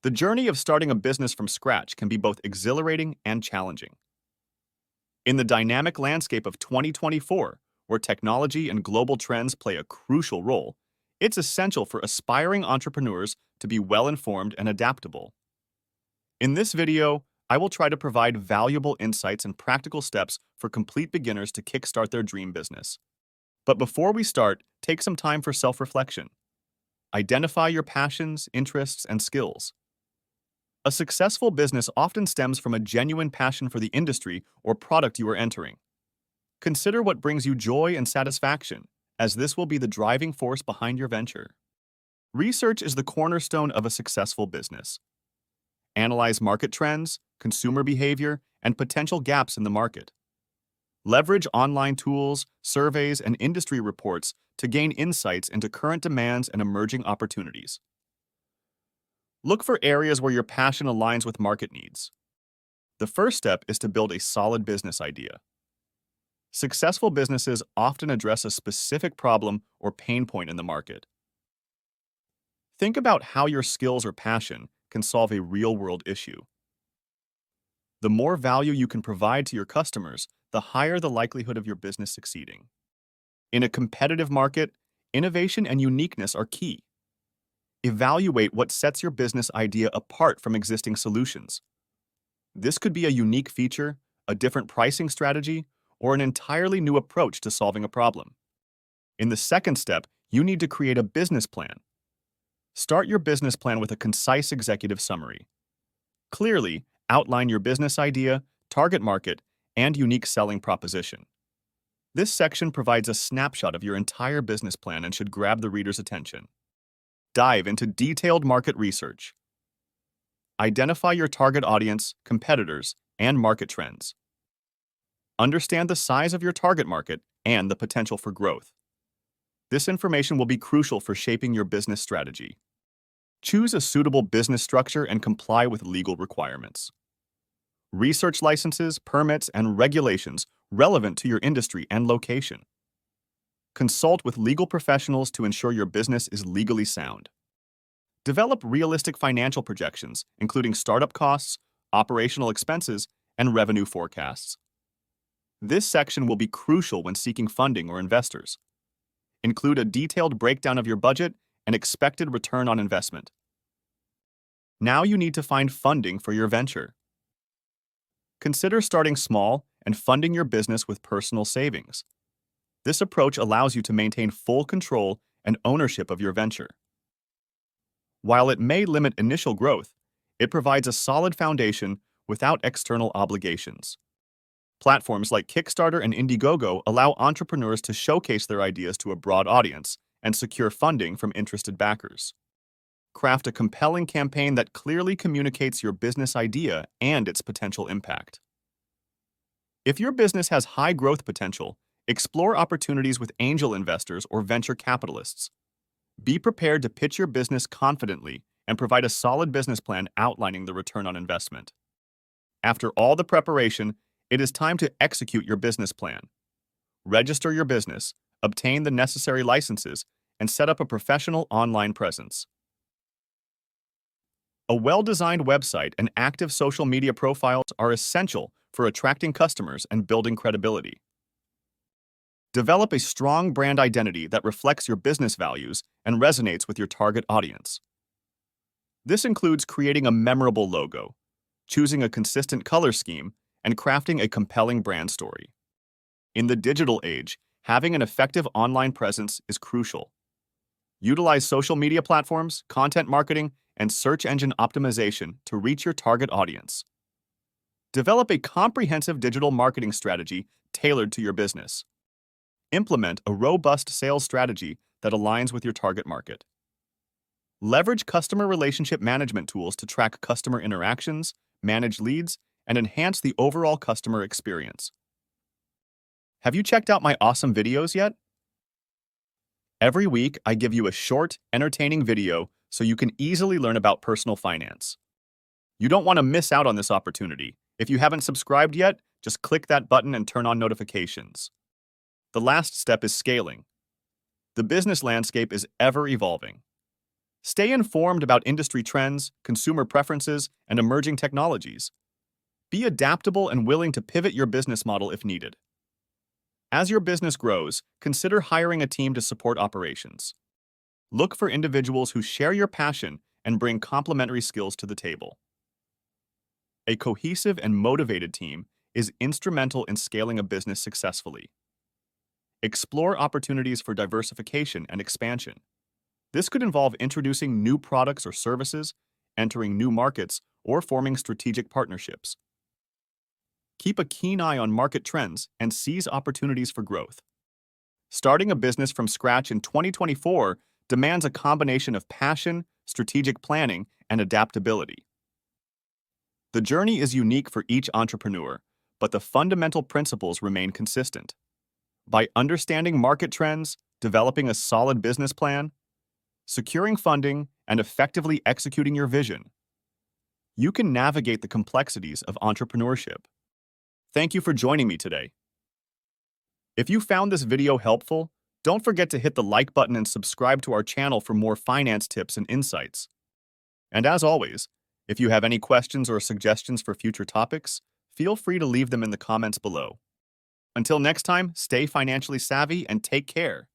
The journey of starting a business from scratch can be both exhilarating and challenging. In the dynamic landscape of 2024, where technology and global trends play a crucial role, it's essential for aspiring entrepreneurs to be well-informed and adaptable. In this video, I will try to provide valuable insights and practical steps for complete beginners to kickstart their dream business. But before we start, take some time for self-reflection. Identify your passions, interests, and skills. A successful business often stems from a genuine passion for the industry or product you are entering. Consider what brings you joy and satisfaction, as this will be the driving force behind your venture. Research is the cornerstone of a successful business. Analyze market trends, consumer behavior, and potential gaps in the market. Leverage online tools, surveys, and industry reports to gain insights into current demands and emerging opportunities. Look for areas where your passion aligns with market needs. The first step is to build a solid business idea. Successful businesses often address a specific problem or pain point in the market. Think about how your skills or passion can solve a real-world issue. The more value you can provide to your customers, the higher the likelihood of your business succeeding. In a competitive market, innovation and uniqueness are key. Evaluate what sets your business idea apart from existing solutions. This could be a unique feature, a different pricing strategy, or an entirely new approach to solving a problem. In the second step, you need to create a business plan. Start your business plan with a concise executive summary. Clearly, outline your business idea, target market, and unique selling proposition. This section provides a snapshot of your entire business plan and should grab the reader's attention. Dive into detailed market research. Identify your target audience, competitors, and market trends. Understand the size of your target market and the potential for growth. This information will be crucial for shaping your business strategy. Choose a suitable business structure and comply with legal requirements. Research licenses, permits, and regulations relevant to your industry and location. Consult with legal professionals to ensure your business is legally sound. Develop realistic financial projections, including startup costs, operational expenses, and revenue forecasts. This section will be crucial when seeking funding or investors. Include a detailed breakdown of your budget and expected return on investment. Now you need to find funding for your venture. Consider starting small and funding your business with personal savings. This approach allows you to maintain full control and ownership of your venture. While it may limit initial growth, it provides a solid foundation without external obligations. Platforms like Kickstarter and Indiegogo allow entrepreneurs to showcase their ideas to a broad audience and secure funding from interested backers. Craft a compelling campaign that clearly communicates your business idea and its potential impact. If your business has high growth potential, explore opportunities with angel investors or venture capitalists. Be prepared to pitch your business confidently and provide a solid business plan outlining the return on investment. After all the preparation, it is time to execute your business plan. Register your business, obtain the necessary licenses, and set up a professional online presence. A well-designed website and active social media profiles are essential for attracting customers and building credibility. Develop a strong brand identity that reflects your business values and resonates with your target audience. This includes creating a memorable logo, choosing a consistent color scheme, and crafting a compelling brand story. In the digital age, having an effective online presence is crucial. Utilize social media platforms, content marketing, and search engine optimization to reach your target audience. Develop a comprehensive digital marketing strategy tailored to your business. Implement a robust sales strategy that aligns with your target market. Leverage customer relationship management tools to track customer interactions, manage leads, and enhance the overall customer experience. Have you checked out my awesome videos yet? Every week, I give you a short, entertaining video so you can easily learn about personal finance. You don't want to miss out on this opportunity. If you haven't subscribed yet, just click that button and turn on notifications. The last step is scaling. The business landscape is ever evolving. Stay informed about industry trends, consumer preferences, and emerging technologies. Be adaptable and willing to pivot your business model if needed. As your business grows, consider hiring a team to support operations. Look for individuals who share your passion and bring complementary skills to the table. A cohesive and motivated team is instrumental in scaling a business successfully. Explore opportunities for diversification and expansion. This could involve introducing new products or services, entering new markets, or forming strategic partnerships. Keep a keen eye on market trends and seize opportunities for growth. Starting a business from scratch in 2024 demands a combination of passion, strategic planning, and adaptability. The journey is unique for each entrepreneur, but the fundamental principles remain consistent. By understanding market trends, developing a solid business plan, securing funding, and effectively executing your vision, you can navigate the complexities of entrepreneurship. Thank you for joining me today. If you found this video helpful, don't forget to hit the like button and subscribe to our channel for more finance tips and insights. And as always, if you have any questions or suggestions for future topics, feel free to leave them in the comments below. Until next time, stay financially savvy and take care.